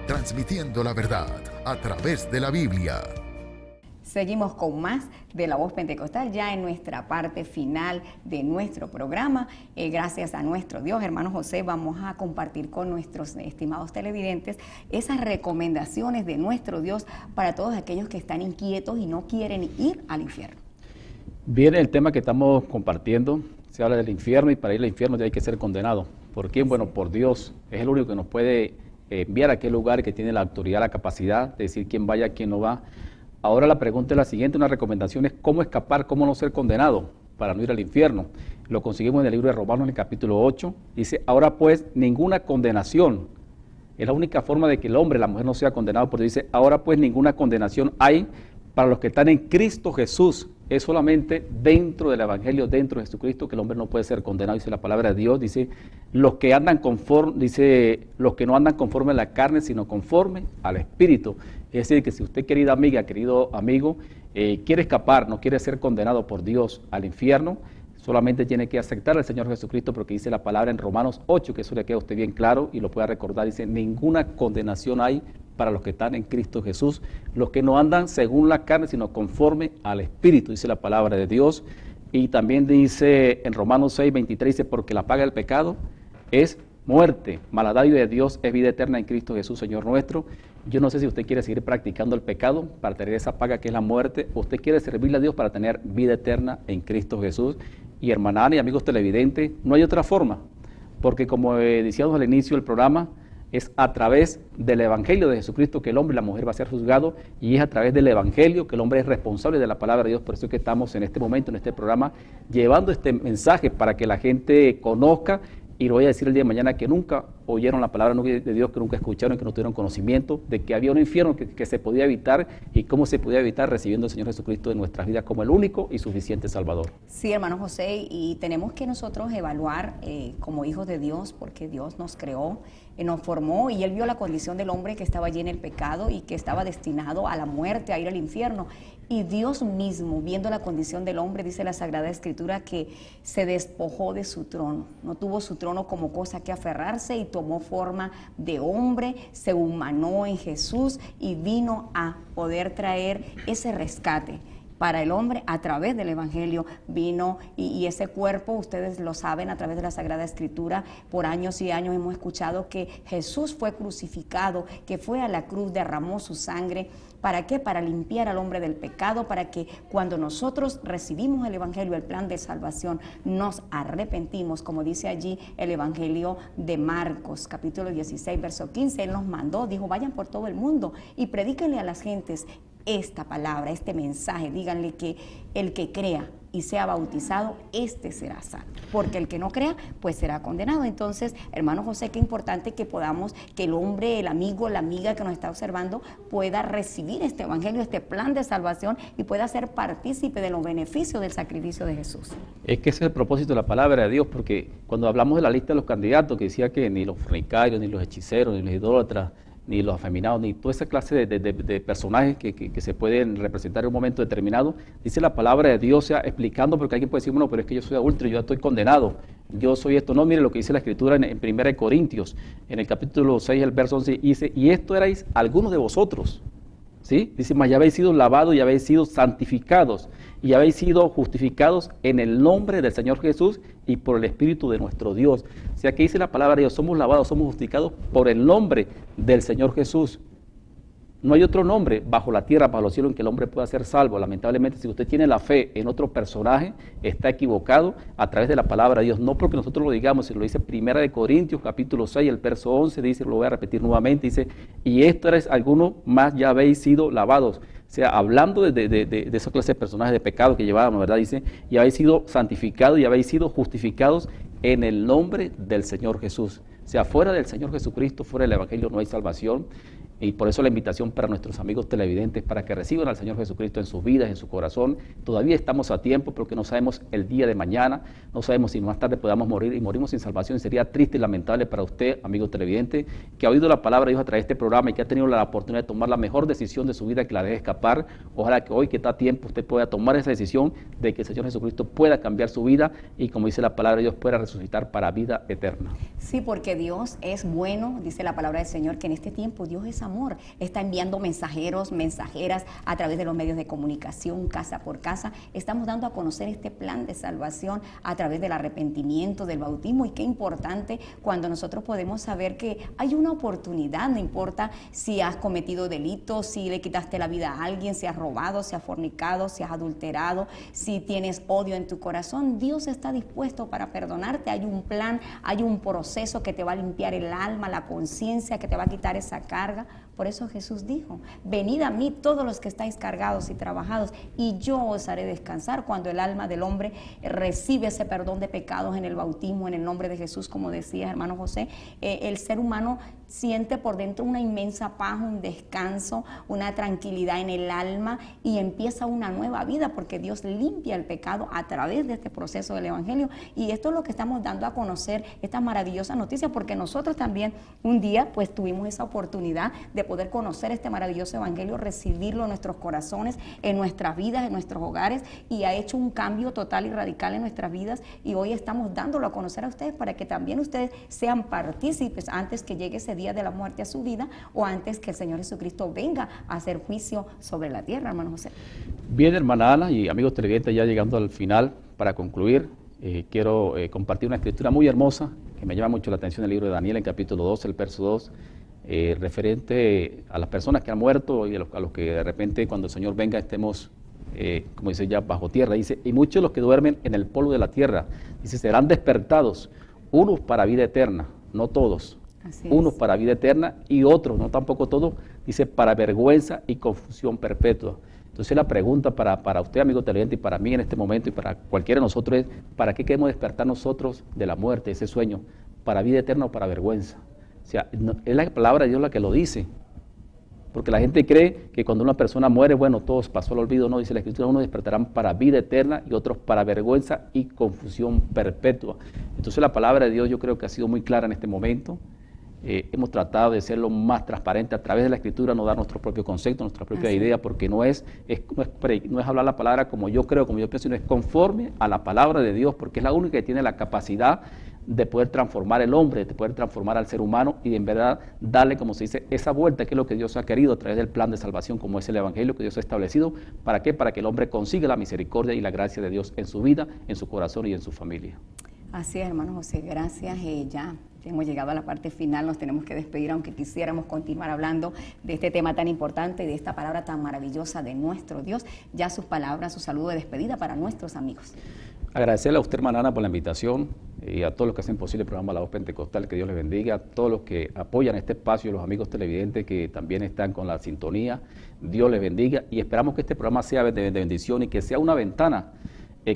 Transmitiendo la verdad a través de la Biblia. Seguimos con más de La Voz Pentecostal ya en nuestra parte final de nuestro programa. Gracias a nuestro Dios, hermano José, vamos a compartir con nuestros estimados televidentes esas recomendaciones de nuestro Dios para todos aquellos que están inquietos y no quieren ir al infierno. Viene el tema que estamos compartiendo, se habla del infierno y para ir al infierno hay que ser condenado. ¿Por quién? Bueno, por Dios. Es el único que nos puede enviar a aquel lugar que tiene la autoridad, la capacidad de decir quién vaya, quién no va. Ahora la pregunta es la siguiente, una recomendación es cómo escapar, cómo no ser condenado para no ir al infierno. Lo conseguimos en el libro de Romanos en el capítulo 8, dice, ahora pues ninguna condenación, es la única forma de que el hombre, la mujer no sea condenado, porque dice, ahora pues ninguna condenación hay para los que están en Cristo Jesús. Es solamente dentro del Evangelio, dentro de Jesucristo, que el hombre no puede ser condenado, dice la palabra de Dios, dice, los que no andan conforme a la carne, sino conforme al Espíritu. Es decir, que si usted, querida amiga, querido amigo, quiere escapar, no quiere ser condenado por Dios al infierno, solamente tiene que aceptar al Señor Jesucristo, porque dice la palabra en Romanos 8, que eso le queda a usted bien claro y lo pueda recordar, dice, ninguna condenación hay para los que están en Cristo Jesús, los que no andan según la carne, sino conforme al Espíritu, dice la palabra de Dios. Y también dice en Romanos 6, 23, dice, porque la paga del pecado es muerte, mas la dádiva de Dios es vida eterna en Cristo Jesús, Señor nuestro. Yo no sé si usted quiere seguir practicando el pecado para tener esa paga que es la muerte, o usted quiere servirle a Dios para tener vida eterna en Cristo Jesús. Y hermana Ana y amigos televidentes, no hay otra forma, porque como decíamos al inicio del programa, es a través del Evangelio de Jesucristo que el hombre y la mujer va a ser juzgado, y es a través del Evangelio que el hombre es responsable de la palabra de Dios. Por eso es que estamos en este momento, en este programa, llevando este mensaje para que la gente conozca, y lo voy a decir el día de mañana, que nunca oyeron la palabra de Dios, que nunca escucharon, que no tuvieron conocimiento de que había un infierno que se podía evitar y cómo se podía evitar recibiendo al Señor Jesucristo en nuestras vidas como el único y suficiente Salvador. Sí, hermano José, y tenemos que nosotros evaluar como hijos de Dios, porque Dios nos creó, nos formó y Él vio la condición del hombre que estaba allí en el pecado y que estaba destinado a la muerte, a ir al infierno. Y Dios mismo, viendo la condición del hombre, dice la Sagrada Escritura, que se despojó de su trono. No tuvo su trono como cosa que aferrarse y tomó forma de hombre, se humanó en Jesús y vino a poder traer ese rescate para el hombre a través del Evangelio. Vino y ese cuerpo, ustedes lo saben a través de la Sagrada Escritura, por años y años hemos escuchado que Jesús fue crucificado, que fue a la cruz, derramó su sangre. ¿Para qué? Para limpiar al hombre del pecado, para que cuando nosotros recibimos el Evangelio, el plan de salvación, nos arrepentimos, como dice allí el Evangelio de Marcos, capítulo 16, verso 15, Él nos mandó, dijo, vayan por todo el mundo y predíquenle a las gentes esta palabra, este mensaje, díganle que el que crea y sea bautizado, este será salvo, porque el que no crea, pues será condenado. Entonces, hermano José, qué importante que podamos, que el hombre, el amigo, la amiga que nos está observando, pueda recibir este evangelio, este plan de salvación y pueda ser partícipe de los beneficios del sacrificio de Jesús. Es que ese es el propósito de la palabra de Dios, porque cuando hablamos de la lista de los candidatos, que decía que ni los fornicarios, ni los hechiceros, ni los idólatras, ni los afeminados, ni toda esa clase de personajes que se pueden representar en un momento determinado, dice la palabra de Dios, o sea, explicando, porque alguien puede decir, bueno, pero es que yo soy adúltero, yo ya estoy condenado, yo soy esto. No, mire lo que dice la Escritura en 1 Corintios, en el capítulo 6, el verso 11, dice, y esto erais algunos de vosotros, ¿sí? Dice, mas ya habéis sido lavados y habéis sido santificados y habéis sido justificados en el nombre del Señor Jesús y por el Espíritu de nuestro Dios. O sea, que dice la palabra de Dios, somos lavados, somos justificados por el nombre del Señor Jesús. No hay otro nombre bajo la tierra, bajo los cielos, en que el hombre pueda ser salvo. Lamentablemente, si usted tiene la fe en otro personaje, está equivocado a través de la palabra de Dios. No porque nosotros lo digamos, se lo dice 1 Corintios, capítulo 6, el verso 11, dice, lo voy a repetir nuevamente, dice, y esto eres alguno más, ya habéis sido lavados. O sea, hablando de esa clase de personajes de pecado que llevábamos, ¿verdad? Dice, y habéis sido santificados y habéis sido justificados en el nombre del Señor Jesús. O sea, fuera del Señor Jesucristo, fuera del Evangelio no hay salvación. Y por eso la invitación para nuestros amigos televidentes, para que reciban al Señor Jesucristo en sus vidas, en su corazón. Todavía estamos a tiempo, porque no sabemos el día de mañana, no sabemos si más tarde podamos morir y morimos sin salvación. Y sería triste y lamentable para usted, amigo televidente, que ha oído la palabra de Dios a través de este programa y que ha tenido la oportunidad de tomar la mejor decisión de su vida, que la deje escapar. Ojalá que hoy, que está a tiempo, usted pueda tomar esa decisión de que el Señor Jesucristo pueda cambiar su vida y, como dice la palabra de Dios, pueda resucitar para vida eterna. Sí, porque Dios es bueno, dice la palabra del Señor, que en este tiempo Dios es amor, está enviando mensajeros, mensajeras a través de los medios de comunicación, casa por casa. Estamos dando a conocer este plan de salvación a través del arrepentimiento, del bautismo, y qué importante cuando nosotros podemos saber que hay una oportunidad, no importa si has cometido delitos, si le quitaste la vida a alguien, si has robado, si has fornicado, si has adulterado, si tienes odio en tu corazón, Dios está dispuesto para perdonarte. Hay un plan, hay un proceso que te va a limpiar el alma, la conciencia, que te va a quitar esa carga. Por eso Jesús dijo, venid a mí todos los que estáis cargados y trabajados, y yo os haré descansar. Cuando el alma del hombre recibe ese perdón de pecados en el bautismo, en el nombre de Jesús, como decía hermano José, el ser humano siente por dentro una inmensa paz, un descanso, una tranquilidad en el alma, y empieza una nueva vida, porque Dios limpia el pecado a través de este proceso del Evangelio. Y esto es lo que estamos dando a conocer, esta maravillosa noticia, porque nosotros también un día pues tuvimos esa oportunidad de poder conocer este maravilloso evangelio, recibirlo en nuestros corazones, en nuestras vidas, en nuestros hogares, y ha hecho un cambio total y radical en nuestras vidas, y hoy estamos dándolo a conocer a ustedes para que también ustedes sean partícipes antes que llegue ese día de la muerte a su vida, o antes que el Señor Jesucristo venga a hacer juicio sobre la tierra, hermano José. Bien, hermana Ana y amigos televidentes, ya llegando al final, para concluir, quiero compartir una escritura muy hermosa que me llama mucho la atención, el libro de Daniel, en capítulo 12, el verso 2, referente a las personas que han muerto y a los que de repente cuando el Señor venga estemos, como dice ya, bajo tierra. Dice, y muchos de los que duermen en el polvo de la tierra, dice, serán despertados, unos para vida eterna, no todos, unos para vida eterna y otros, no tampoco todos, dice, para vergüenza y confusión perpetua. Entonces la pregunta para usted, amigo televidente, y para mí en este momento y para cualquiera de nosotros es, ¿para qué queremos despertar nosotros de la muerte, ese sueño? ¿Para vida eterna o para vergüenza? O sea, es la palabra de Dios la que lo dice. Porque la gente cree que cuando una persona muere, bueno, todos pasó al olvido, no, dice la Escritura, unos despertarán para vida eterna y otros para vergüenza y confusión perpetua. Entonces la palabra de Dios yo creo que ha sido muy clara en este momento. Hemos tratado de ser lo más transparente a través de la Escritura, no dar nuestro propio concepto, nuestra propia idea, porque no es hablar la palabra como yo creo, como yo pienso, sino es conforme a la palabra de Dios, porque es la única que tiene la capacidad de poder transformar el hombre, de poder transformar al ser humano y en verdad darle, como se dice, esa vuelta que es lo que Dios ha querido a través del plan de salvación, como es el Evangelio que Dios ha establecido. ¿Para qué? Para que el hombre consiga la misericordia y la gracia de Dios en su vida, en su corazón y en su familia. Así es, hermano José, gracias. Ya hemos llegado a la parte final, nos tenemos que despedir, aunque quisiéramos continuar hablando de este tema tan importante, de esta palabra tan maravillosa de nuestro Dios. Ya sus palabras, su saludo de despedida para nuestros amigos. Agradecerle a usted, hermana Ana, por la invitación y a todos los que hacen posible el programa La Voz Pentecostal, que Dios les bendiga, a todos los que apoyan este espacio, los amigos televidentes que también están con la sintonía, Dios les bendiga y esperamos que este programa sea de bendición y que sea una ventana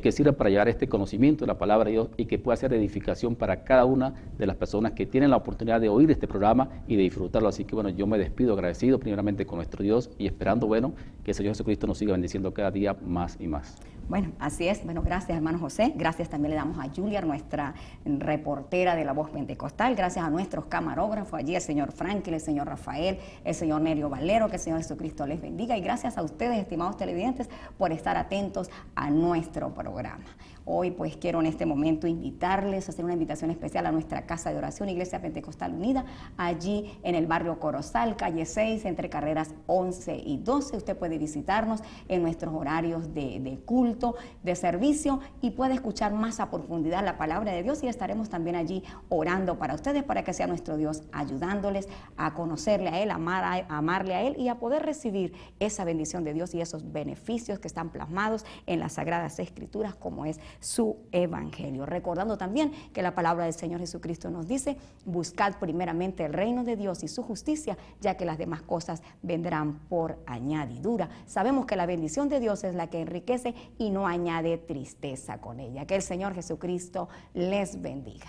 que sirva para llevar este conocimiento de la palabra de Dios y que pueda ser de edificación para cada una de las personas que tienen la oportunidad de oír este programa y de disfrutarlo. Así que bueno, yo me despido agradecido primeramente con nuestro Dios y esperando, bueno, que el Señor Jesucristo nos siga bendiciendo cada día más y más. Bueno, así es. Bueno, gracias, hermano José. Gracias también le damos a Julia, nuestra reportera de La Voz Pentecostal. Gracias a nuestros camarógrafos allí, el señor Franklin, el señor Rafael, el señor Nerio Valero. Que el Señor Jesucristo les bendiga. Y gracias a ustedes, estimados televidentes, por estar atentos a nuestro programa. Hoy pues quiero en este momento invitarles, hacer una invitación especial a nuestra casa de oración, Iglesia Pentecostal Unida, allí en el barrio Corozal, calle 6, entre carreras 11 y 12. Usted puede visitarnos en nuestros horarios de culto, de servicio, y puede escuchar más a profundidad la palabra de Dios, y estaremos también allí orando para ustedes, para que sea nuestro Dios ayudándoles a conocerle a Él, amarle a Él y a poder recibir esa bendición de Dios y esos beneficios que están plasmados en las Sagradas Escrituras, como es su Evangelio. Recordando también que la palabra del Señor Jesucristo nos dice: buscad primeramente el reino de Dios y su justicia, ya que las demás cosas vendrán por añadidura. Sabemos que la bendición de Dios es la que enriquece y no añade tristeza con ella. Que el Señor Jesucristo les bendiga.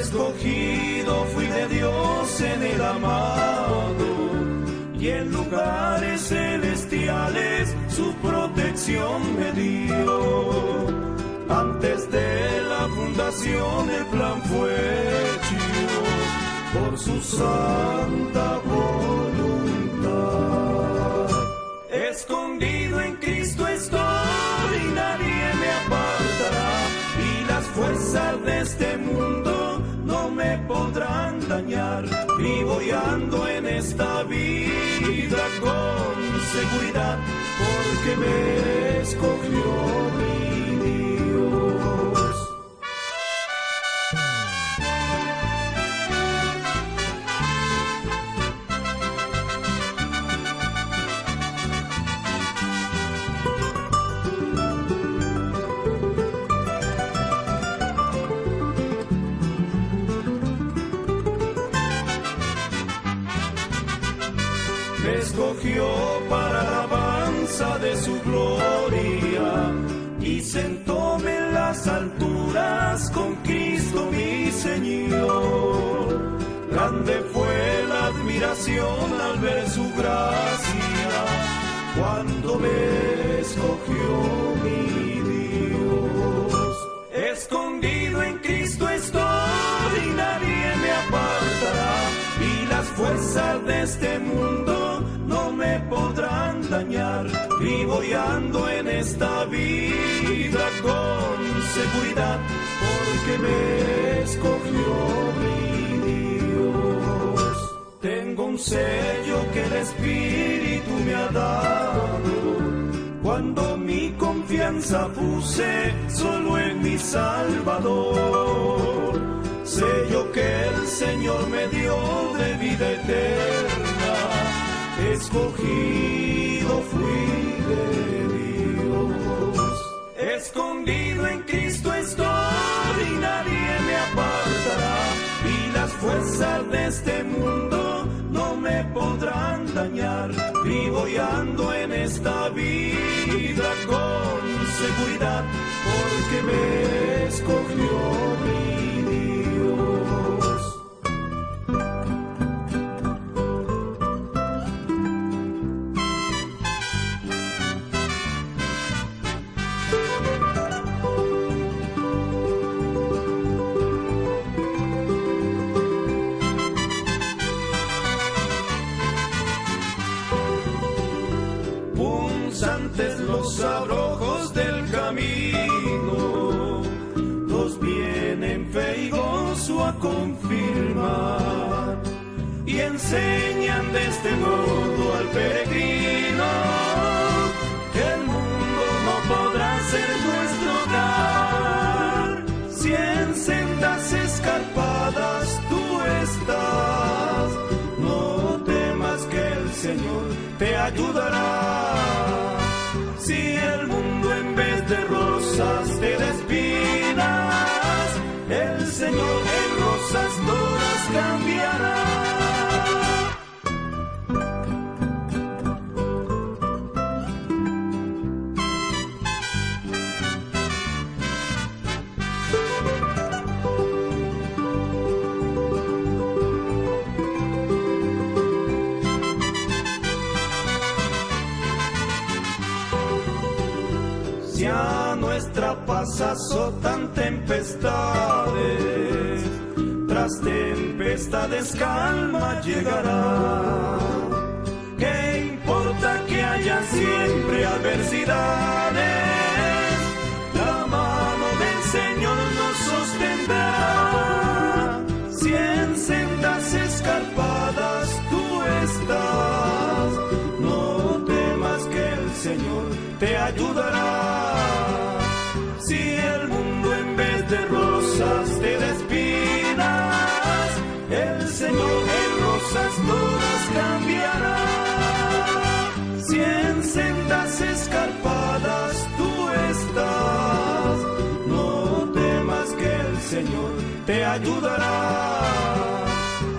Escogido fui de Dios en el amado, y en lugares celestiales su protección me dio. Antes de la fundación el plan fue hecho por su santa voluntad. Escondido en Cristo estoy y nadie me apartará, y las fuerzas de este mundo no me podrán dañar. Vivo y ando en esta vida con seguridad, porque me escogió mi Dios. Escogió para la alabanza de su gloria, y sentóme en las alturas con Cristo mi Señor. Grande fue la admiración al ver su gracia, cuando me escogió mi Dios. Escondido en Cristo estoy y nadie me apartará, y las fuerzas de este mundo no me podrán dañar. Vivo y ando en esta vida con seguridad, porque me escogió mi Dios. Tengo un sello que el Espíritu me ha dado, cuando mi confianza puse solo en mi Salvador. Sello que el Señor me dio de vida eterna, escogido fui de Dios. cosas de este mundo no me podrán dañar. Vivo y ando en esta vida con seguridad, porque me escogió mi Dios. Punzantes los abrojos del camino, los vienen fe y gozo a confirmar, y enseñan de este modo al peregrino que el mundo no podrá ser nuestro hogar. Si en sendas escarpadas tú estás, no temas que el Señor te ayudará. Si el mundo en vez de rosas te da espinas, el Señor en rosas doras cambiará. Si a nuestra paz azotan tempestades, tras tempestades calma llegará. ¿Qué importa que haya siempre adversidades? La mano del Señor nos sostendrá. Si en sendas escarpadas tú estás, no temas que el Señor te ayudará. Si el mundo en vez de rosas te da espinas, el Señor en rosas doras cambiará. Si en sendas escarpadas tú estás, no temas que el Señor te ayudará.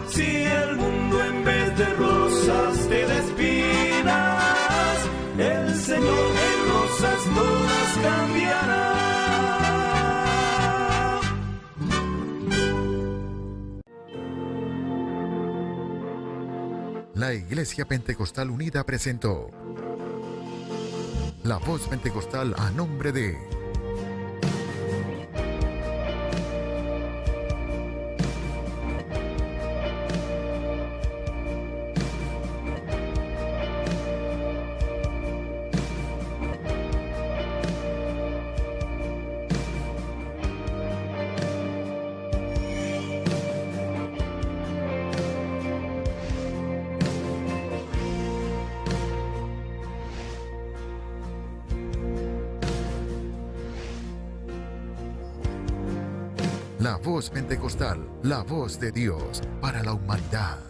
Si el mundo en vez de rosas te da espinas, el Señor en rosas doras cambiará. La Iglesia Pentecostal Unida presentó La Voz Pentecostal a nombre de La Voz Pentecostal, la voz de Dios para la humanidad.